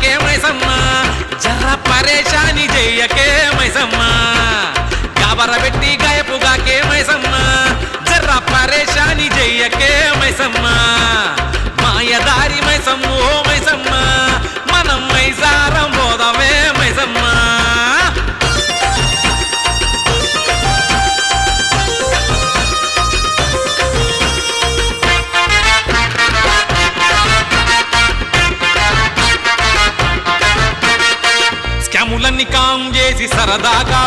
గాకే మైసమ్మ జర్ర పరేషాని చెయ్యకే మైసమ్మ గాబరబెట్టి గాయపు గాకే మైసమ్మ జర్ర పరేషాని చెయ్యకే మైసమ్మ మాయదారి మైసమ్మ ఓ మైసమ్మ మనం మైసారం పోదమే మైసమ్మ స్కాములన్నీ కాం చేసి సరదాగా